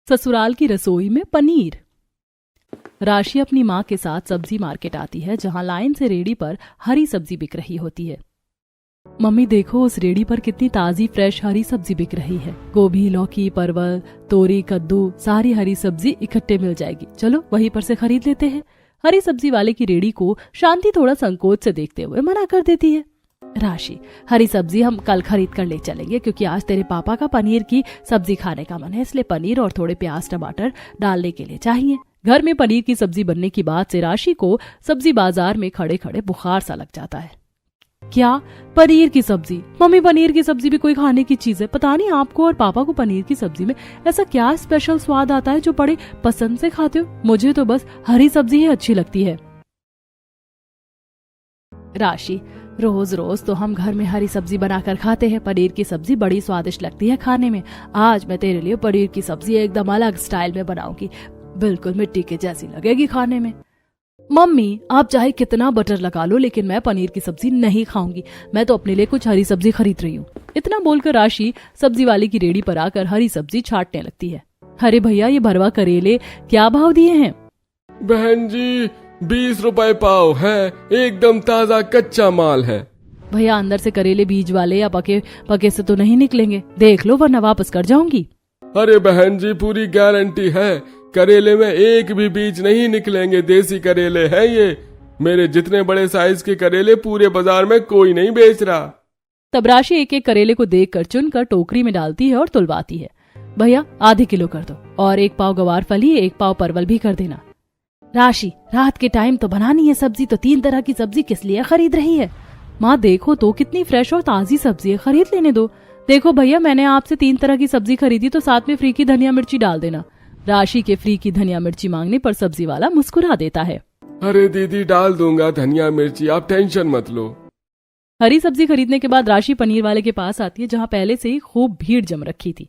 ससुराल की रसोई में पनीर। राशि अपनी माँ के साथ सब्जी मार्केट आती है, जहाँ लाइन से रेडी पर हरी सब्जी बिक रही होती है। मम्मी देखो, उस रेडी पर कितनी ताजी फ्रेश हरी सब्जी बिक रही है। गोभी, लौकी, परवल, तोरी, कद्दू, सारी हरी सब्जी इकट्ठे मिल जाएगी। चलो वहीं पर से खरीद लेते हैं। हरी सब्जी वाले की रेडी को शांति थोड़ा संकोच से देखते हुए मना कर देती है। राशि, हरी सब्जी हम कल खरीद कर ले चलेंगे, क्योंकि आज तेरे पापा का पनीर की सब्जी खाने का मन है, इसलिए पनीर और थोड़े प्याज टमाटर डालने के लिए चाहिए। घर में पनीर की सब्जी बनने की बात से राशि को सब्जी बाजार में खड़े खड़े बुखार सा लग जाता है। क्या पनीर की सब्जी? मम्मी, पनीर की सब्जी भी कोई खाने की चीज है? पता नहीं आपको और पापा को पनीर की सब्जी में ऐसा क्या स्पेशल स्वाद आता है जो बड़े पसंद से खाते हो। मुझे तो बस हरी सब्जी ही अच्छी लगती है। राशि, रोज रोज तो हम घर में हरी सब्जी बनाकर खाते हैं। पनीर की सब्जी बड़ी स्वादिष्ट लगती है खाने में। आज मैं तेरे लिए पनीर की सब्जी एकदम अलग स्टाइल में बनाऊंगी, बिल्कुल मिट्टी के जैसी लगेगी खाने में। मम्मी, आप चाहे कितना बटर लगा लो, लेकिन मैं पनीर की सब्जी नहीं खाऊंगी। मैं तो अपने लिए कुछ हरी सब्जी खरीद रही हूँ। इतना बोलकर राशि सब्जी वाले की रेडी पर आकर हरी सब्जी छांटने लगती है। अरे भैया, ये भरवा करेले क्या भाव दिए हैं? बहन जी, 20 रुपए पाव है, एकदम ताजा कच्चा माल है। भैया, अंदर से करेले बीज वाले या पके से तो नहीं निकलेंगे, देख लो वरना वापस कर जाऊंगी। अरे बहन जी, पूरी गारंटी है, करेले में एक भी बीज नहीं निकलेंगे। देसी करेले हैं ये। मेरे जितने बड़े साइज के करेले पूरे बाजार में कोई नहीं बेच रहा। तब राशि एक एक करेले को देखकर चुनकर टोकरी में डालती है और तुलवाती है। भैया, आधे किलो कर दो, और 1 पाव गवार फली, 1 पाव परवल भी कर देना। राशि, रात के टाइम तो बनानी है सब्जी, तो 3 तरह की सब्जी किस लिए खरीद रही है? माँ देखो तो कितनी फ्रेश और ताजी सब्जी है, खरीद लेने दो। देखो भैया, मैंने आपसे 3 तरह की सब्जी खरीदी, तो साथ में फ्री की धनिया मिर्ची डाल देना। राशि के फ्री की धनिया मिर्ची मांगने पर सब्जी वाला मुस्कुरा देता है। अरे दीदी, डाल दूंगा धनिया मिर्ची, आप टेंशन मत लो। हरी सब्जी खरीदने के बाद राशि पनीर वाले के पास आती है, जहाँ पहले से ही खूब भीड़ जम रखी थी।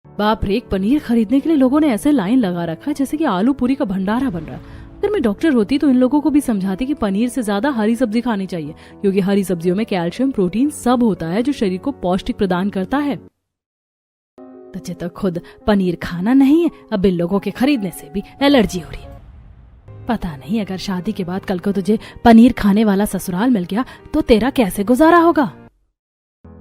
बाप रे, पनीर खरीदने के लिए लोगों ने ऐसे लाइन लगा रखा है जैसे कि आलू पूरी का भंडारा बन रहा है। अगर मैं डॉक्टर होती तो इन लोगों को भी समझाती कि पनीर से ज्यादा हरी सब्जी खानी चाहिए, क्योंकि हरी सब्जियों में कैल्शियम, प्रोटीन सब होता है जो शरीर को पौष्टिक प्रदान करता है। तुझे तो खुद पनीर खाना नहीं है, अब इन लोगों के खरीदने से भी एलर्जी हो रही है। पता नहीं, अगर शादी के बाद कल को तुझे पनीर खाने वाला ससुराल मिल गया तो तेरा कैसे गुजारा होगा।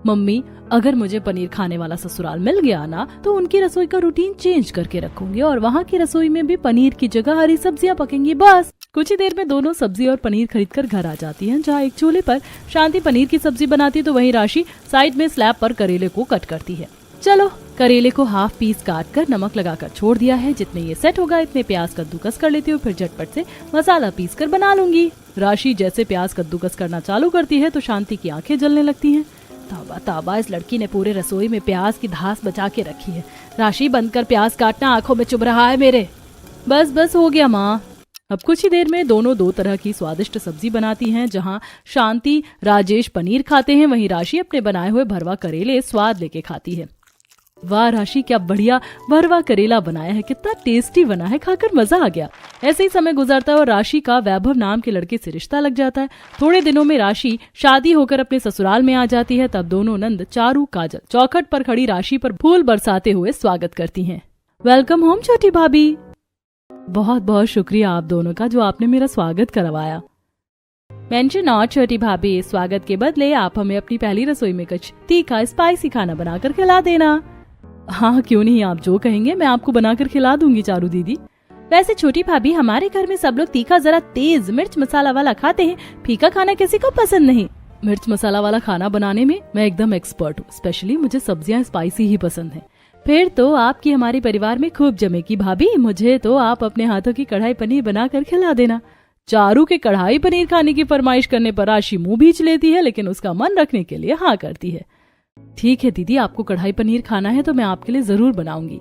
मम्मी, अगर मुझे पनीर खाने वाला ससुराल मिल गया ना, तो उनकी रसोई का रूटीन चेंज करके रखूंगी, और वहाँ की रसोई में भी पनीर की जगह हरी सब्जियां पकेंगी। बस कुछ ही देर में दोनों सब्जी और पनीर खरीदकर घर आ जाती हैं, जहाँ एक चूल्हे पर शांति पनीर की सब्जी बनाती, तो वहीं राशि साइड में स्लैब पर करेले को कट करती है। चलो, करेले को हाफ पीस काट कर नमक लगाकर छोड़ दिया है। जितने ये सेट होगा इतने प्याज कद्दूकस कर लेती हूँ, फिर झटपट से मसाला पीस कर बना लूंगी। राशि जैसे प्याज कद्दूकस करना चालू करती है तो शांति की आंखें जलने लगती हैं। तौबा तौबा, इस लड़की ने पूरे रसोई में प्याज की धास बचा के रखी है। राशि, बंद कर प्याज काटना, आंखों में चुभ रहा है मेरे। बस बस हो गया माँ। अब कुछ ही देर में दोनों 2 तरह की स्वादिष्ट सब्जी बनाती हैं, जहाँ शांति राजेश पनीर खाते हैं, वहीं राशि अपने बनाए हुए भरवा करेले स्वाद लेके खाती है। वाह राशि, क्या बढ़िया भरवा करेला बनाया है, कितना टेस्टी बना है, खाकर मजा आ गया। ऐसे ही समय गुजरता है और राशि का वैभव नाम के लड़के से रिश्ता लग जाता है। थोड़े दिनों में राशि शादी होकर अपने ससुराल में आ जाती है। तब दोनों नंद चारू काजल चौखट पर खड़ी राशि पर फूल बरसाते हुए स्वागत करती हैं। वेलकम होम छोटी भाभी। बहुत बहुत शुक्रिया आप दोनों का, जो आपने मेरा स्वागत करवाया। मेंशन नॉट छोटी भाभी, स्वागत के बदले आप हमें अपनी पहली रसोई में कुछ तीखा स्पाइसी खाना बनाकर खिला देना। हाँ, क्यों नहीं, आप जो कहेंगे मैं आपको बनाकर खिला दूंगी चारू दीदी। वैसे छोटी भाभी, हमारे घर में सब लोग तीखा जरा तेज मिर्च मसाला वाला खाते हैं, फीका खाना किसी को पसंद नहीं। मिर्च मसाला वाला खाना बनाने में मैं एकदम एक्सपर्ट हूँ, स्पेशली मुझे सब्जियाँ स्पाइसी ही पसंद है। फिर तो आपकी हमारे परिवार में खूब जमेगी भाभी। मुझे तो आप अपने हाथों की कढ़ाई पनीर बनाकर खिला देना। चारू के कढ़ाई पनीर खाने की फरमाइश करने पर राशि मुंह भींच लेती है, लेकिन उसका मन रखने के लिए हाँ करती है। ठीक है दीदी, आपको कढ़ाई पनीर खाना है तो मैं आपके लिए जरूर बनाऊंगी।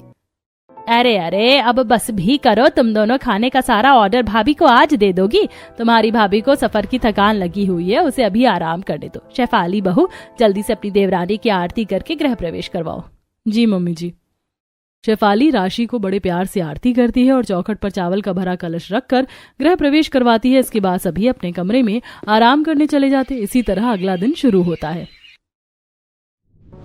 अरे अरे, अब बस भी करो, तुम दोनों खाने का सारा ऑर्डर भाभी को आज दे दोगी। तुम्हारी भाभी को सफर की थकान लगी हुई है, उसे अभी आराम करने दो। शेफाली बहू, जल्दी से अपनी देवरानी की आरती करके गृह प्रवेश करवाओ। जी मम्मी जी। शेफाली राशि को बड़े प्यार से आरती करती है और चौखट पर चावल का भरा कलश रखकर गृह प्रवेश करवाती है। इसके बाद सभी अपने कमरे में आराम करने चले जाते। इसी तरह अगला दिन शुरू होता है।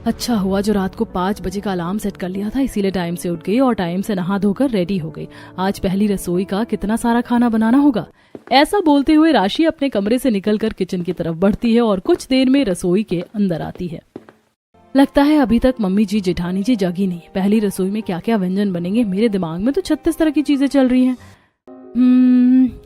अच्छा हुआ जो रात को 5 बजे का अलार्म सेट कर लिया था, इसीलिए टाइम से उठ गई और टाइम से नहा धोकर रेडी हो गई। आज पहली रसोई का कितना सारा खाना बनाना होगा। ऐसा बोलते हुए राशि अपने कमरे से निकलकर किचन की तरफ बढ़ती है और कुछ देर में रसोई के अंदर आती है। लगता है अभी तक मम्मी जी जेठानी जी जगी नहीं। पहली रसोई में क्या क्या व्यंजन बनेंगे, मेरे दिमाग में तो 36 तरह की चीजें चल रही हैं।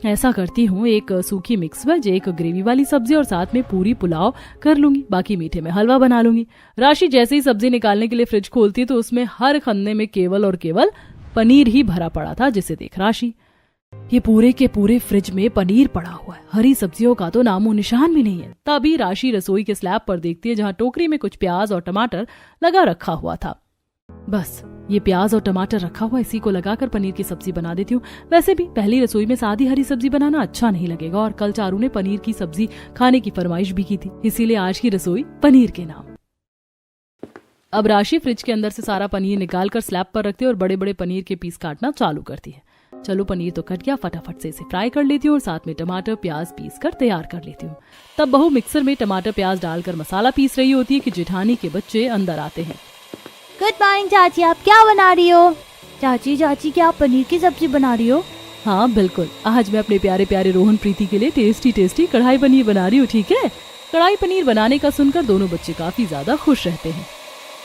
ऐसा करती हूँ, एक सूखी मिक्स वेज, एक ग्रेवी वाली सब्जी और साथ में पूरी पुलाव कर लूंगी, बाकी मीठे में हलवा बना लूंगी। राशि जैसे ही सब्जी निकालने के लिए फ्रिज खोलती है तो उसमें हर खन्ने में केवल और केवल पनीर ही भरा पड़ा था, जिसे देख राशि, ये पूरे के पूरे फ्रिज में पनीर पड़ा हुआ है, हरी सब्जियों का तो नामो निशान भी नहीं है। तभी राशि रसोई के स्लैब पर देखती है जहाँ टोकरी में कुछ प्याज और टमाटर लगा रखा हुआ था। बस ये प्याज और टमाटर रखा हुआ, इसी को लगाकर पनीर की सब्जी बना देती हूँ। वैसे भी पहली रसोई में सादी हरी सब्जी बनाना अच्छा नहीं लगेगा और कल चारू ने पनीर की सब्जी खाने की फरमाइश भी की थी, इसीलिए आज की रसोई पनीर के नाम। अब राशि फ्रिज के अंदर से सारा पनीर निकालकर स्लैब पर रखती है और बड़े बड़े पनीर के पीस काटना चालू करती है। चलो पनीर तो कट गया, फटाफट से इसे फ्राई कर लेती हूँ और साथ में टमाटर प्याज पीस कर तैयार कर लेती हूँ। तब बहू मिक्सर में टमाटर प्याज डालकर मसाला पीस रही होती है कि जेठानी के बच्चे अंदर आते हैं। गुड मॉर्निंग चाची, आप क्या बना रही हो? चाची क्या आप पनीर की सब्जी बना रही हो? हाँ बिल्कुल, आज मैं अपने प्यारे प्यारे रोहन प्रीति के लिए टेस्टी टेस्टी कढ़ाई पनीर बना रही हूँ, ठीक है? कढ़ाई पनीर बनाने का सुनकर दोनों बच्चे काफी ज्यादा खुश रहते हैं।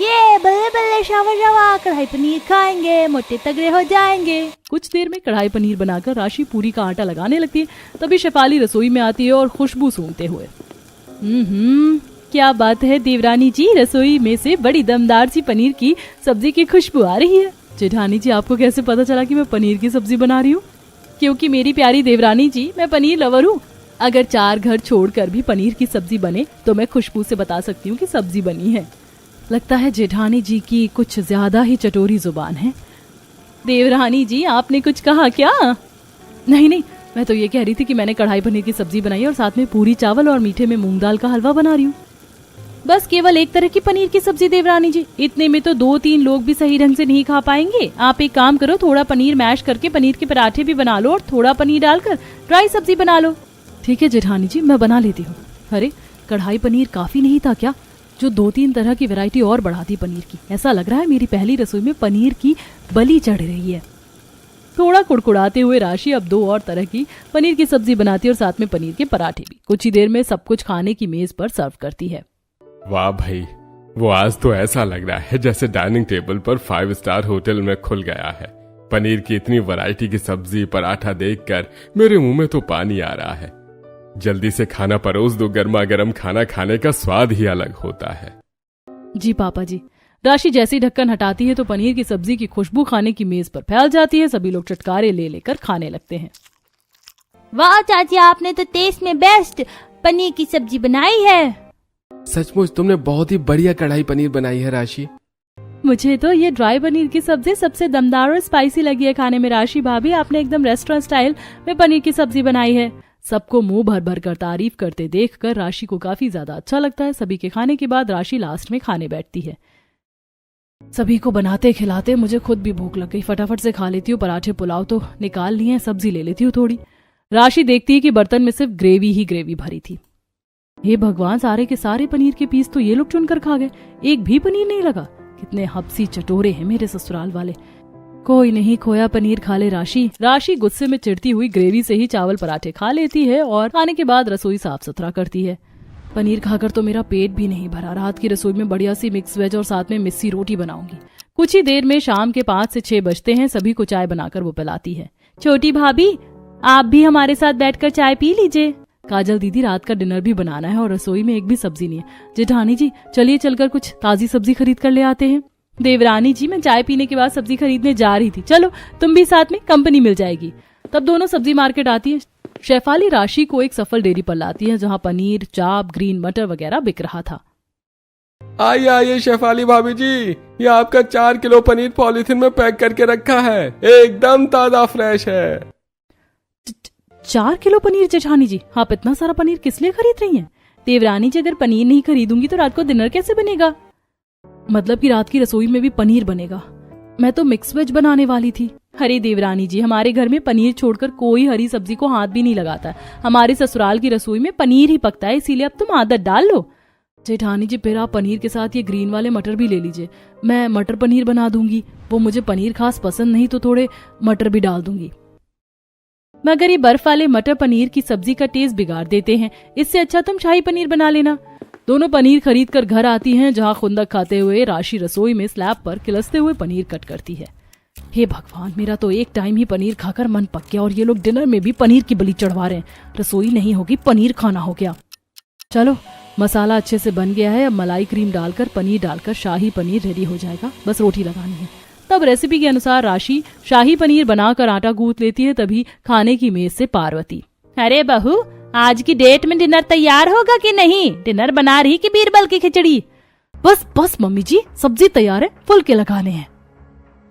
ये बल्ले बल्ले शावा कढ़ाई पनीर खाएंगे, मोटे तगड़े हो जाएंगे। कुछ देर में कढ़ाई पनीर बनाकर राशि पूरी का आटा लगाने लगती है। तभी शेफाली रसोई में आती है और खुशबू सूंघते हुए, क्या बात है देवरानी जी, रसोई में से बड़ी दमदार सी पनीर की सब्जी की खुशबू आ रही है। जेठानी जी, आपको कैसे पता चला कि मैं पनीर की सब्जी बना रही हूँ? क्योंकि मेरी प्यारी देवरानी जी, मैं पनीर लवर हूँ। अगर 4 घर छोड़कर भी पनीर की सब्जी बने तो मैं खुशबू से बता सकती हूँ कि सब्जी बनी है। लगता है जेठानी जी की कुछ ज्यादा ही चटोरी जुबान है। देवरानी जी, आपने कुछ कहा क्या? नहीं, मैं तो ये कह रही थी कि मैंने कढ़ाई पनीर की सब्जी बनाई और साथ में पूरी चावल और मीठे में मूंग दाल का हलवा बना रही हूँ। बस केवल एक तरह की पनीर की सब्जी देवरानी जी, इतने में तो 2-3 लोग भी सही ढंग से नहीं खा पाएंगे। आप एक काम करो, थोड़ा पनीर मैश करके पनीर के पराठे भी बना लो और थोड़ा पनीर डालकर ड्राई सब्जी बना लो। ठीक है जेठानी जी, मैं बना लेती हूँ। अरे कढ़ाई पनीर काफी नहीं था क्या, जो 2-3 तरह की वैरायटी और बढ़ाती पनीर की? ऐसा लग रहा है मेरी पहली रसोई में पनीर की बलि चढ़ रही है। थोड़ा कुड़कुड़ाते हुए राशि अब 2 और तरह की पनीर की सब्जी बनाती है और साथ में पनीर के पराठे भी। कुछ ही देर में सब कुछ खाने की मेज पर सर्व करती है। वाह भाई, वो आज तो ऐसा लग रहा है जैसे डाइनिंग टेबल पर 5 स्टार होटल में खुल गया है। पनीर की इतनी वैरायटी की सब्जी पराठा देखकर मेरे मुंह में तो पानी आ रहा है। जल्दी से खाना परोस दो, गर्मा गर्म खाना खाने का स्वाद ही अलग होता है। जी पापा जी। राशि जैसी ढक्कन हटाती है तो पनीर की सब्जी की खुशबू खाने की मेज पर फैल जाती है। सभी लोग चटकारे ले लेकर खाने लगते हैं। वाह चाची, आपने तो टेस्ट में बेस्ट पनीर की सब्जी बनाई है। सचमुच तुमने बहुत ही बढ़िया कढ़ाई पनीर बनाई है राशि। मुझे तो ये ड्राई पनीर की सब्जी सबसे दमदार और स्पाइसी लगी है खाने में। राशि भाभी, आपने एकदम रेस्टोरेंट स्टाइल में पनीर की सब्जी बनाई है। सबको मुंह भर भर कर तारीफ करते देखकर राशि को काफी ज्यादा अच्छा लगता है। सभी के खाने के बाद राशि लास्ट में खाने बैठती है। सभी को बनाते खिलाते मुझे खुद भी भूख लग गई। फटाफट से खा लेती हूँ। पराठे पुलाव तो निकाल लिए, सब्जी ले लेती हूँ थोड़ी। राशि देखती है कि बर्तन में सिर्फ ग्रेवी ही ग्रेवी भरी थी। हे भगवान, सारे के सारे पनीर के पीस तो ये लोग चुनकर खा गए, एक भी पनीर नहीं लगा। कितने हब्सी चटोरे हैं मेरे ससुराल वाले। कोई नहीं, खोया पनीर खा ले राशि। राशि गुस्से में चिढ़ती हुई ग्रेवी से ही चावल पराठे खा लेती है और खाने के बाद रसोई साफ सुथरा करती है। पनीर खाकर तो मेरा पेट भी नहीं भरा। रात की रसोई में बढ़िया सी मिक्स वेज और साथ में मिस्सी रोटी बनाऊंगी। कुछ ही देर में शाम के 5 से 6 बजते हैं। सभी को चाय बनाकर वो पिलाती है। छोटी भाभी, आप भी हमारे साथ बैठकर चाय पी लीजिए। काजल दीदी, रात का डिनर भी बनाना है और रसोई में एक भी सब्जी नहीं है। जेठानी जी, चलिए चलकर कुछ ताजी सब्जी खरीद कर ले आते हैं। देवरानी जी, मैं चाय पीने के बाद सब्जी खरीदने जा रही थी, चलो तुम भी साथ में, कंपनी मिल जाएगी। तब दोनों सब्जी मार्केट आती है। शेफाली राशि को एक सफल डेयरी पर लाती है जहाँ पनीर, चाप, ग्रीन मटर वगैरह बिक रहा था। आइए आइए शेफाली भाभी जी, ये आपका 4 किलो पनीर पॉलीथिन में पैक करके रखा है, एकदम ताजा फ्रेश है। 4 किलो पनीर जेठानी जी? आप इतना सारा पनीर किस लिए खरीद रही हैं? देवरानी जी, अगर पनीर नहीं खरीदूंगी तो रात को डिनर कैसे बनेगा? मतलब कि रात की रसोई में भी पनीर बनेगा? मैं तो मिक्स वेज बनाने वाली थी। अरे देवरानी जी, हमारे घर में पनीर छोड़कर कोई हरी सब्जी को हाथ भी नहीं लगाता। हमारे ससुराल की रसोई में पनीर ही पकता है, इसीलिए अब तुम आदत डाल लो। जेठानी जी फिर आप पनीर के साथ ये ग्रीन वाले मटर भी ले लीजिए, मैं मटर पनीर बना दूंगी। वो मुझे पनीर खास पसंद नहीं तो थोड़े मटर भी डाल दूंगी। मगर ये बर्फ वाले मटर पनीर की सब्जी का टेस्ट बिगाड़ देते हैं, इससे अच्छा तुम शाही पनीर बना लेना। दोनों पनीर खरीद कर घर आती हैं, जहाँ खुंदक खाते हुए राशि रसोई में स्लैब पर किलसते हुए पनीर कट करती है। हे भगवान, मेरा तो एक टाइम ही पनीर खाकर मन पक गया और ये लोग डिनर में भी पनीर की बलि चढ़वा रहे हैं। रसोई नहीं होगी, पनीर खाना हो गया। चलो, मसाला अच्छे से बन गया है, अब मलाई क्रीम डालकर पनीर डालकर शाही पनीर रेडी हो जाएगा, बस रोटी लगानी है। तब रेसिपी के अनुसार राशि शाही पनीर बनाकर आटा गूंथ लेती है। तभी खाने की मेज से पार्वती, अरे बहू, आज की डेट में डिनर तैयार होगा कि नहीं? डिनर बना रही कि बीरबल की खिचड़ी? बस बस मम्मी जी, सब्जी तैयार है, फुलके लगाने हैं।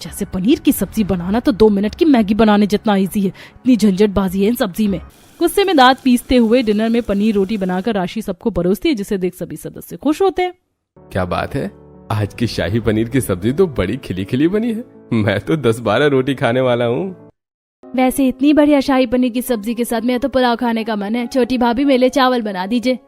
जैसे पनीर की सब्जी बनाना तो 2 मिनट की मैगी बनाने जितना इजी है, इतनी झंझटबाजी है इन सब्जी में। गुस्से में दांत पीसते हुए डिनर में पनीर रोटी बनाकर राशि सबको परोसती है, जिसे देख सभी सदस्य खुश होते हैं। क्या बात है, आज की शाही पनीर की सब्जी तो बड़ी खिली खिली बनी है। मैं तो 10-12 रोटी खाने वाला हूँ। वैसे इतनी बढ़िया शाही पनीर की सब्जी के साथ मेरा तो पुलाव खाने का मन है। छोटी भाभी मेरे लिए चावल बना दीजिए।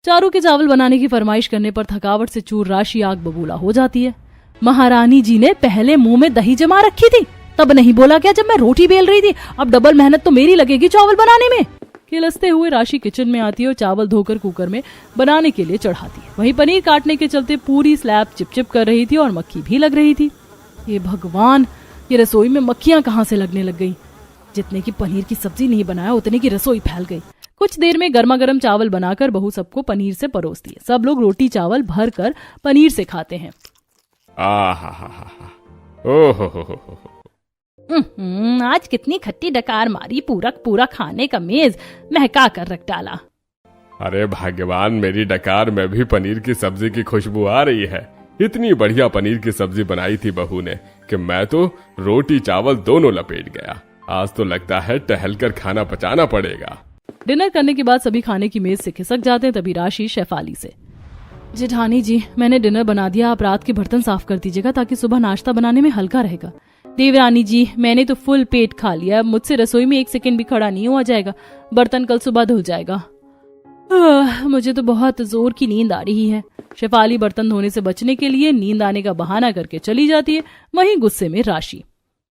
चारों के चावल बनाने की फरमाइश करने पर थकावट से चूर राशि आग बबूला हो जाती है। महारानी जी ने पहले मुंह में दही जमा रखी थी, तब नहीं बोला क्या जब मैं रोटी बेल रही थी? अब डबल मेहनत तो मेरी लगेगी चावल बनाने में। किलसते हुए राशि किचन में आती है और चावल धोकर कुकर में बनाने के लिए चढ़ाती है। वहीं पनीर काटने के चलते पूरी स्लैब चिपचिप कर रही थी और मक्खी भी लग रही थी। ये भगवान, ये रसोई में मक्खियां कहाँ से लगने लग गई? जितने की पनीर की सब्जी नहीं बनाया उतने की रसोई फैल गई। कुछ देर में गर्मा गर्म चावल बनाकर बहू सबको पनीर से परोसती है। सब लोग रोटी चावल भर कर पनीर से खाते हैं। आज कितनी खट्टी डकार मारी, पूरा खाने का मेज महका कर रख डाला। अरे भगवान, मेरी डकार में भी पनीर की सब्जी की खुशबू आ रही है। इतनी बढ़िया पनीर की सब्जी बनाई थी बहू ने कि मैं तो रोटी चावल दोनों लपेट गया। आज तो लगता है टहलकर खाना पचाना पड़ेगा। डिनर करने के बाद सभी खाने की मेज से खिसक जाते हैं। तभी राशि शेफाली से, जेठानी जी, मैंने डिनर बना दिया, आप रात के बर्तन साफ कर दीजिएगा ताकि सुबह नाश्ता बनाने में हल्का रहेगा। देवरानी जी, मैंने तो फुल पेट खा लिया, मुझसे रसोई में 1 सेकंड भी खड़ा नहीं हुआ जाएगा। बर्तन कल सुबह धुल जाएगा। मुझे तो बहुत जोर की नींद आ रही है। शेफाली बर्तन धोने से बचने के लिए नींद आने का बहाना करके चली जाती है। वहीं गुस्से में राशि,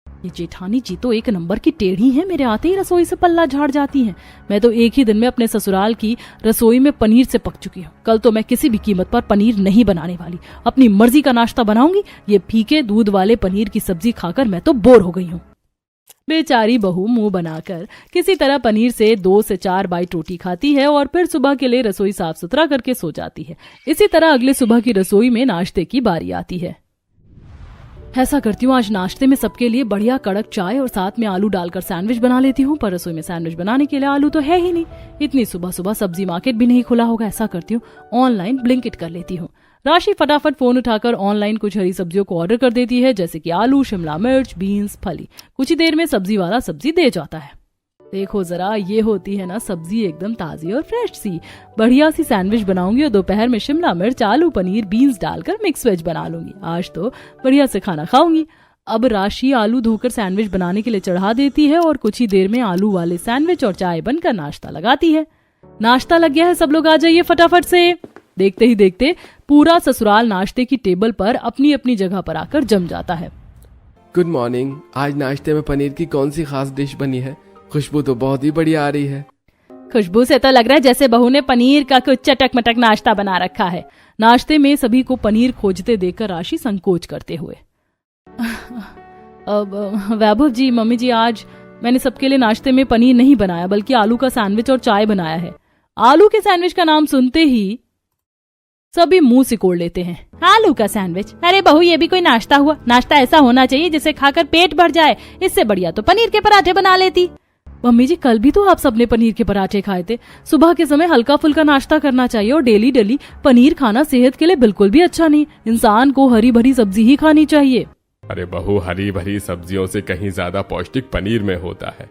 ये जेठानी जी तो एक नंबर की टेढ़ी है, मेरे आते ही रसोई से पल्ला झाड़ जाती हैं। मैं तो एक ही दिन में अपने ससुराल की रसोई में पनीर से पक चुकी हूँ। कल तो मैं किसी भी कीमत पर पनीर नहीं बनाने वाली, अपनी मर्जी का नाश्ता बनाऊंगी। ये फीके दूध वाले पनीर की सब्जी खाकर मैं तो बोर हो गई हूँ। बेचारी बहू मुंह बनाकर किसी तरह पनीर से 2 से 4 बाइट रोटी खाती है और फिर सुबह के लिए रसोई साफ सुथरा करके सो जाती है। इसी तरह अगले सुबह की रसोई में नाश्ते की बारी आती है। ऐसा करती हूँ, आज नाश्ते में सबके लिए बढ़िया कड़क चाय और साथ में आलू डालकर सैंडविच बना लेती हूँ। पर रसोई में सैंडविच बनाने के लिए आलू तो है ही नहीं। इतनी सुबह सुबह सब्जी मार्केट भी नहीं खुला होगा। ऐसा करती हूँ, ऑनलाइन ब्लिंकिट कर लेती हूँ। राशि फटाफट फोन उठाकर ऑनलाइन कुछ हरी सब्जियों को ऑर्डर कर देती है, जैसे कि आलू, शिमला मिर्च, बीन्स, फली। कुछ ही देर में सब्जी वाला सब्जी दे जाता है। देखो जरा, ये होती है ना सब्जी एकदम ताजी और फ्रेश सी। बढ़िया सी सैंडविच बनाऊंगी और दोपहर में शिमला मिर्च, आलू, पनीर, बीन्स डालकर मिक्स वेज बना लूंगी। आज तो बढ़िया से खाना खाऊंगी। अब राशि आलू धोकर सैंडविच बनाने के लिए चढ़ा देती है और कुछ ही देर में आलू वाले सैंडविच और चाय बनकर नाश्ता लगाती है। नाश्ता लग गया है, सब लोग आ जाइए फटाफट से। देखते ही देखते पूरा ससुराल नाश्ते की टेबल पर अपनी अपनी जगह पर आकर जम जाता है। Good morning. आज नाश्ते में पनीर की कौन सी खास डिश बनी है? खुशबू तो बहुत ही बढ़िया आ रही है। खुशबू से तो लग रहा है जैसे बहू ने पनीर का कुछ चटक मटक नाश्ता बना रखा है। नाश्ते में सभी को पनीर खोजते देखकर राशि संकोच करते हुए, अब वैभव जी, मम्मी जी, आज मैंने सबके लिए नाश्ते में पनीर नहीं बनाया बल्कि आलू का सैंडविच और चाय बनाया है। आलू के सैंडविच का नाम सुनते ही सभी मुंह सिकोड़ लेते हैं। आलू का सैंडविच? अरे बहू, ये भी कोई नाश्ता हुआ? नाश्ता ऐसा होना चाहिए जिसे खाकर पेट भर जाए। इससे बढ़िया तो पनीर के पराठे बना लेती। मम्मी जी, कल भी तो आप सबने पनीर के पराठे खाए थे। सुबह के समय हल्का फुल्का नाश्ता करना चाहिए और डेली डेली पनीर खाना सेहत के लिए बिल्कुल भी अच्छा नहीं। इंसान को हरी भरी सब्जी ही खानी चाहिए। अरे बहू, हरी भरी सब्जियों से कहीं ज्यादा पौष्टिक पनीर में होता है।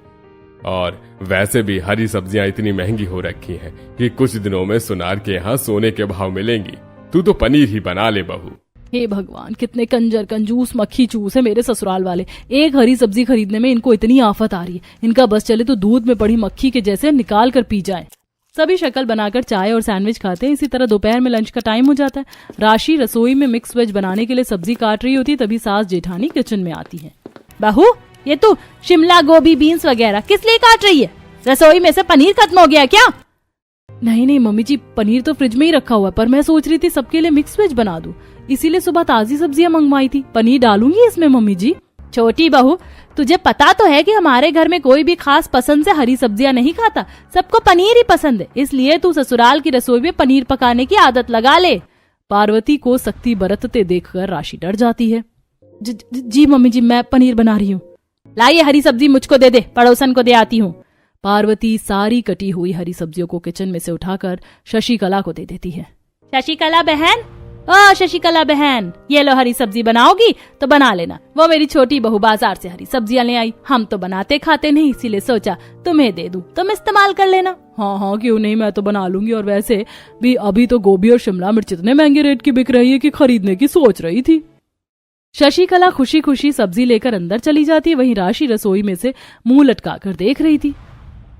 और वैसे भी हरी सब्जियां इतनी महंगी हो रखी हैं कि कुछ दिनों में सुनार के यहाँ सोने के भाव मिलेंगी। तू तो पनीर ही बना ले बहू। हे भगवान, कितने कंजर कंजूस मक्खी चूस है मेरे ससुराल वाले। एक हरी सब्जी खरीदने में इनको इतनी आफत आ रही है। इनका बस चले तो दूध में पड़ी मक्खी के जैसे निकाल कर पी जाएं। सभी शक्ल बनाकर चाय और सैंडविच खाते हैं। इसी तरह दोपहर में लंच का टाइम हो जाता है। राशि रसोई में मिक्स वेज बनाने के लिए सब्जी काट रही होती, तभी सास जेठानी किचन में आती है। बहू, ये तू शिमला गोभी बीन्स वगैरह किस लिए काट रही है? रसोई में से पनीर खत्म हो गया क्या? नहीं मम्मी जी, पनीर तो फ्रिज में ही रखा हुआ है, पर मैं सोच रही थी सबके लिए मिक्स वेज बना दूं, इसीलिए सुबह ताजी सब्जियां मंगवाई थी। पनीर डालूंगी इसमें मम्मी जी। छोटी बहू, तुझे पता तो है कि हमारे घर में कोई भी खास पसंद से हरी सब्जियां नहीं खाता, सबको पनीर ही पसंद है, इसलिए तू ससुराल की रसोई में पनीर पकाने की आदत लगा ले। पार्वती को सख्ती बरतते देखकर राशि डर जाती है। जी मम्मी जी, मैं पनीर बना रही हूँ। ला ये हरी सब्जी मुझको दे दे, पड़ोसन को दे आती हूँ। पार्वती सारी कटी हुई हरी सब्जियों को किचन में से उठाकर शशिकला को दे देती है। शशिकला बहन, ओ शशिकला बहन, ये लो हरी सब्जी बनाओगी तो बना लेना। वो मेरी छोटी बहू बाजार से हरी सब्जियां ले आई, हम तो बनाते खाते नहीं, इसीलिए सोचा तुम्हें दे दूं, तुम इस्तेमाल कर लेना। हाँ क्यों नहीं, मैं तो बना लूंगी। और वैसे भी अभी तो गोभी और शिमला मिर्च इतने महंगे रेट की बिक रही है कि खरीदने की सोच रही थी। शशिकला खुशी खुशी सब्जी लेकर अंदर चली जाती। वहीं राशि रसोई में से मुंह लटकाकर देख रही थी।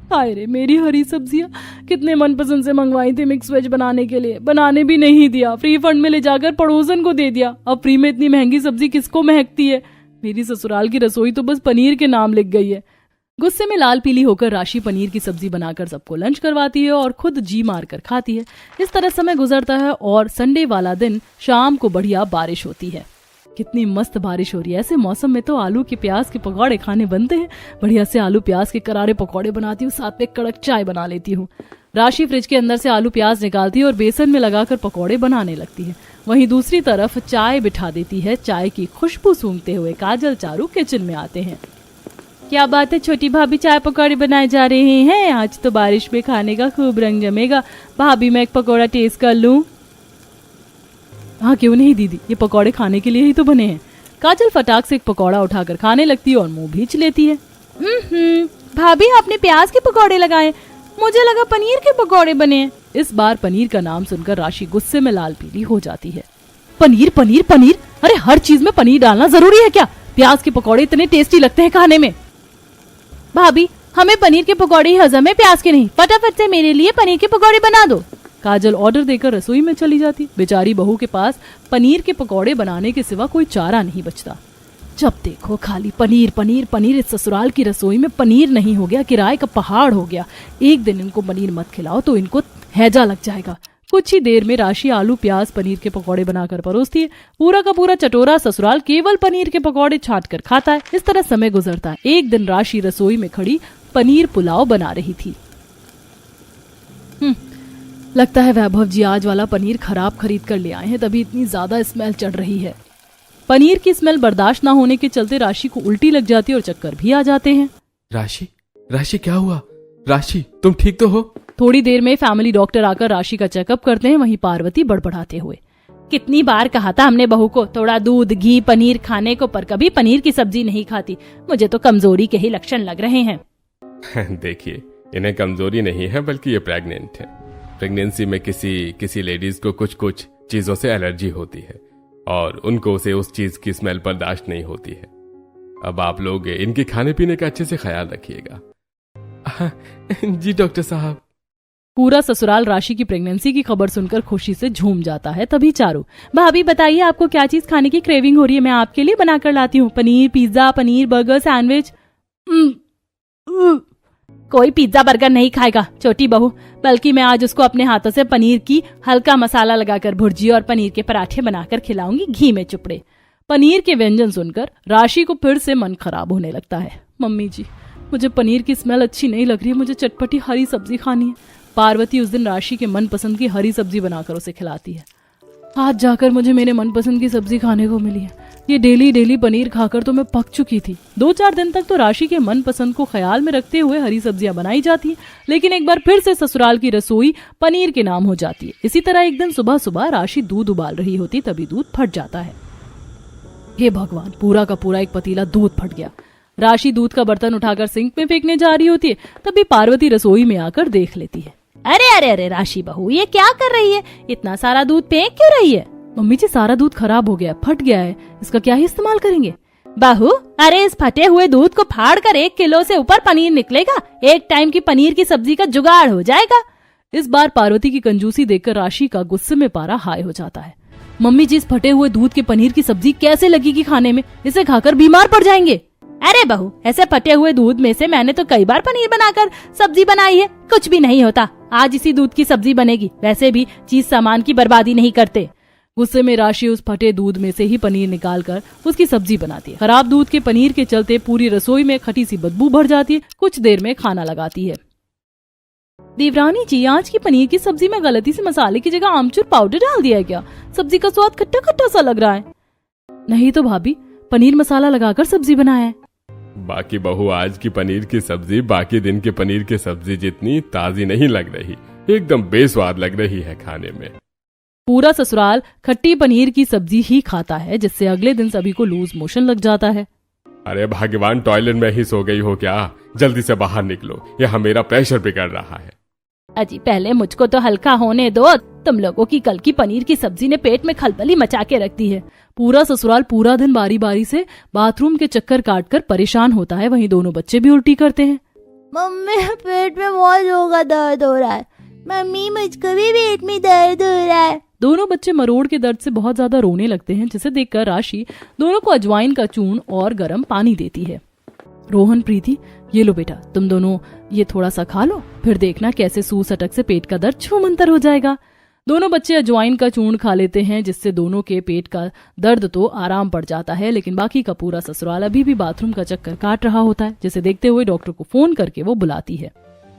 हाय रे, मेरी हरी सब्जियां कितने मनपसंद से मंगवाई थी मिक्स वेज बनाने के लिए, बनाने भी नहीं दिया, फ्री फंड में ले जाकर पड़ोसन को दे दिया। अब फ्री में इतनी महंगी सब्जी किसको महकती है। मेरी ससुराल की रसोई तो बस पनीर के नाम लिख गई है। गुस्से में लाल पीली होकर राशि पनीर की सब्जी बनाकर सबको लंच करवाती है और खुद जी मारकर खाती है। इस तरह समय गुजरता है और संडे वाला दिन शाम को बढ़िया बारिश होती है। कितनी मस्त बारिश हो रही है। ऐसे मौसम में तो आलू के प्याज के पकौड़े खाने बनते हैं। बढ़िया से आलू प्याज के करारे पकौड़े बनाती हूँ, साथ में कड़क चाय बना लेती हूँ। राशि फ्रिज के अंदर से आलू प्याज निकालती है और बेसन में लगाकर पकौड़े बनाने लगती है। वहीं दूसरी तरफ चाय बिठा देती है। चाय की खुशबू सूंघते हुए काजल चारू किचन में आते हैं। क्या बात है छोटी भाभी, चाय पकौड़े बनाए जा रहे हैं? आज तो बारिश में खाने का खूब रंग जमेगा। भाभी, मैं एक पकौड़ा टेस्ट कर लूं? हाँ क्यों नहीं दीदी, ये पकौड़े खाने के लिए ही तो बने हैं। काजल फटाक से एक पकौड़ा उठाकर खाने लगती है और मुंह भींच लेती है। भाभी, आपने प्याज के पकौड़े लगाए, मुझे लगा पनीर के पकौड़े बने हैं। इस बार पनीर का नाम सुनकर राशि गुस्से में लाल पीली हो जाती है। पनीर पनीर पनीर, अरे हर चीज में पनीर डालना जरूरी है क्या? प्याज के पकौड़े इतने टेस्टी लगते हैं खाने में। भाभी, हमें पनीर के पकौड़े ही हजम है, प्याज के नहीं। फटाफट से मेरे लिए पनीर के पकौड़े बना दो। काजल ऑर्डर देकर रसोई में चली जाती। बेचारी बहू के पास पनीर के पकौड़े बनाने के सिवा कोई चारा नहीं बचता। जब देखो खाली पनीर पनीर पनीर। इस ससुराल की रसोई में पनीर नहीं हो गया किराए का पहाड़ हो गया। एक दिन इनको पनीर मत खिलाओ तो इनको हैजा लग जाएगा। कुछ ही देर में राशि आलू प्याज पनीर के पकौड़े बनाकर परोसती है। पूरा का पूरा चटोरा ससुराल केवल पनीर के पकौड़े छांट कर खाता है। इस तरह समय गुजरता है। एक दिन राशि रसोई में खड़ी पनीर पुलाव बना रही थी। लगता है वैभव जी आज वाला पनीर खराब खरीद कर ले आए हैं, तभी इतनी ज्यादा स्मेल चढ़ रही है। पनीर की स्मेल बर्दाश्त न होने के चलते राशि को उल्टी लग जाती है और चक्कर भी आ जाते हैं। राशि क्या हुआ? राशि, तुम ठीक तो हो? थोड़ी देर में फैमिली डॉक्टर आकर राशि का चेकअप करते हैं। वहीं पार्वती बड़बड़ाते हुए, कितनी बार कहा था हमने बहू को थोड़ा दूध घी पनीर खाने को, पर कभी पनीर की सब्जी नहीं खाती। मुझे तो कमजोरी के ही लक्षण लग रहे हैं। देखिए, इन्हें कमजोरी नहीं है बल्कि ये प्रेग्नेंट है। प्रेगनेंसी में किसी लेडीज को कुछ चीजों से एलर्जी होती है और उनको उसे उस चीज की स्मेल बर्दाश्त नहीं होती है। अब आप लोग इनके खाने पीने का अच्छे से ख्याल रखिएगा। जी डॉक्टर साहब। पूरा ससुराल राशि की प्रेगनेंसी की खबर सुनकर खुशी से झूम जाता है। तभी चारू, भाभी बताइए आपको क्या चीज खाने की क्रेविंग हो रही है, मैं आपके लिए बनाकर लाती हूँ। Paneer pizza, paneer burger, sandwich. कोई पिज्जा बर्गर नहीं खाएगा छोटी बहू, बल्कि मैं आज उसको अपने हाथों से पनीर की हल्का मसाला लगाकर भुर्जी और पनीर के पराठे बनाकर खिलाऊंगी, घी में चुपड़े। पनीर के व्यंजन सुनकर राशि को फिर से मन खराब होने लगता है। मम्मी जी, मुझे पनीर की स्मेल अच्छी नहीं लग रही है, मुझे चटपटी हरी सब्जी खानी है। पार्वती उस दिन राशि के मनपसंद की हरी सब्जी बनाकर उसे खिलाती है। आज जाकर मुझे मेरे मनपसंद की सब्जी खाने को मिली है। ये डेली पनीर खाकर तो मैं पक चुकी थी। 2-4 दिन तक तो राशि के मनपसंद को ख्याल में रखते हुए हरी सब्जियां बनाई जाती है, लेकिन एक बार फिर से ससुराल की रसोई पनीर के नाम हो जाती है। इसी तरह एक दिन सुबह सुबह राशि दूध उबाल रही होती, तभी दूध फट जाता है। हे भगवान, पूरा का पूरा एक पतीला दूध फट गया। राशि दूध का बर्तन उठाकर सिंक में फेंकने जा रही होती है, तभी पार्वती रसोई में आकर देख लेती है। अरे अरे अरे राशि बहू, ये क्या कर रही है? इतना सारा दूध फेंक क्यों रही है? मम्मी जी, सारा दूध खराब हो गया, फट गया है, इसका क्या ही इस्तेमाल करेंगे? बहू, अरे इस फटे हुए दूध को फाड़ कर 1 किलो से ऊपर पनीर निकलेगा। एक टाइम की पनीर की सब्जी का जुगाड़ हो जाएगा। इस बार पार्वती की कंजूसी देखकर राशि का गुस्से में पारा हाई हो जाता है। मम्मी जी, इस फटे हुए दूध के पनीर की सब्जी कैसे लगेगी खाने में? इसे खाकर बीमार पड़ जाएंगे। अरे बहू, ऐसे फटे हुए दूध में से मैंने तो कई बार पनीर बनाकर सब्जी बनाई है, कुछ भी नहीं होता। आज इसी दूध की सब्जी बनेगी। वैसे भी चीज सामान की बर्बादी नहीं करते। गुस्से में राशि उस फटे दूध में से ही पनीर निकालकर उसकी सब्जी बनाती है। खराब दूध के पनीर के चलते पूरी रसोई में खटी सी बदबू भर जाती है। कुछ देर में खाना लगाती है। देवरानी जी, आज की पनीर की सब्जी में गलती से मसाले की जगह आमचूर पाउडर डाल दिया है क्या? सब्जी का स्वाद खट्टा खट्टा सा लग रहा है। नहीं तो भाभी, पनीर मसाला लगाकर सब्जी बनाया है। बाकी बहू, आज की पनीर की सब्जी बाकी दिन के पनीर की सब्जी जितनी ताजी नहीं लग रही, एकदम बेस्वाद लग रही है खाने में। पूरा ससुराल खट्टी पनीर की सब्जी ही खाता है, जिससे अगले दिन सभी को लूज मोशन लग जाता है। अरे भगवान, टॉयलेट में ही सो गई हो क्या? जल्दी से बाहर निकलो, यह मेरा प्रेशर बिगड़ रहा है। अजी, पहले मुझको तो हल्का होने दो। तुम लोगों की कल की पनीर की सब्जी ने पेट में खलबली मचा के रख दी है। पूरा ससुराल पूरा दिन बारी बारी से बाथरूम के चक्कर काटकर परेशान होता है। वहीं दोनों बच्चे भी उल्टी करते हैं। मम्मी, पेट में बहुत जोर दर्द हो रहा है। मम्मी, मुझको भी पेट में दर्द हो रहा है। दोनों बच्चे मरोड़ के दर्द से बहुत ज्यादा रोने लगते हैं, जिसे देखकर राशि दोनों को अजवाइन का चूर्ण और गर्म पानी देती है। रोहन, प्रीति, ये लो बेटा, तुम दोनों ये थोड़ा सा खा लो, फिर देखना कैसे सूस अटक से पेट का दर्द छूमंतर हो जाएगा। दोनों बच्चे अजवाइन का चूर्ण खा लेते हैं, जिससे दोनों के पेट का दर्द तो आराम पड़ जाता है। लेकिन बाकी का पूरा ससुराल अभी भी बाथरूम का चक्कर काट रहा होता है, जिसे देखते हुए डॉक्टर को फोन करके वो बुलाती है।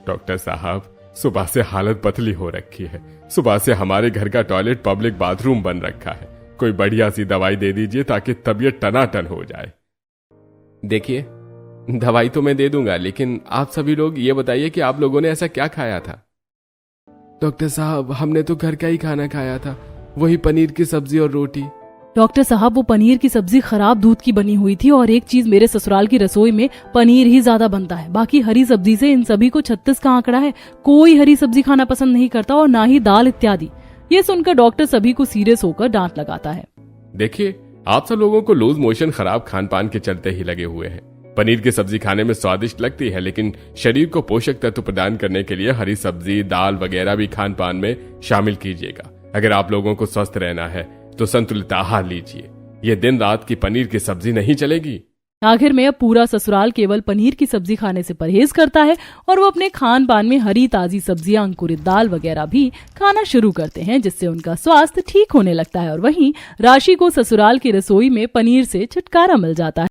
डॉक्टर साहब, सुबह से हालत पतली हो रखी है। सुबह से हमारे घर का टॉयलेट पब्लिक बाथरूम बन रखा है। कोई बढ़िया सी दवाई दे दीजिए ताकि तबीयत टनाटन हो जाए। देखिए, दवाई तो मैं दे दूंगा, लेकिन आप सभी लोग ये बताइए कि आप लोगों ने ऐसा क्या खाया था? डॉक्टर साहब, हमने तो घर का ही खाना खाया था, वही पनीर की सब्जी और रोटी। डॉक्टर साहब, वो पनीर की सब्जी खराब दूध की बनी हुई थी। और एक चीज, मेरे ससुराल की रसोई में पनीर ही ज्यादा बनता है। बाकी हरी सब्जी से इन सभी को 36 का आंकड़ा है। कोई हरी सब्जी खाना पसंद नहीं करता और ना ही दाल इत्यादि। ये सुनकर डॉक्टर सभी को सीरियस होकर डांट लगाता है। देखिए, आप सब लोगों को लूज मोशन खराब खान पान के चलते ही लगे हुए हैं। पनीर की सब्जी खाने में स्वादिष्ट लगती है, लेकिन शरीर को पोषक तत्व प्रदान करने के लिए हरी सब्जी, दाल वगैरह भी खान पान में शामिल कीजिएगा। अगर आप लोगों को स्वस्थ रहना है तो संतुलित आहार लीजिए। ये दिन रात की पनीर की सब्जी नहीं चलेगी। आखिर में अब पूरा ससुराल केवल पनीर की सब्जी खाने से परहेज करता है और वो अपने खान पान में हरी ताजी सब्जियां, अंकुरित दाल वगैरह भी खाना शुरू करते हैं, जिससे उनका स्वास्थ्य ठीक होने लगता है। और वहीं राशि को ससुराल की रसोई में पनीर से छुटकारा मिल जाता है।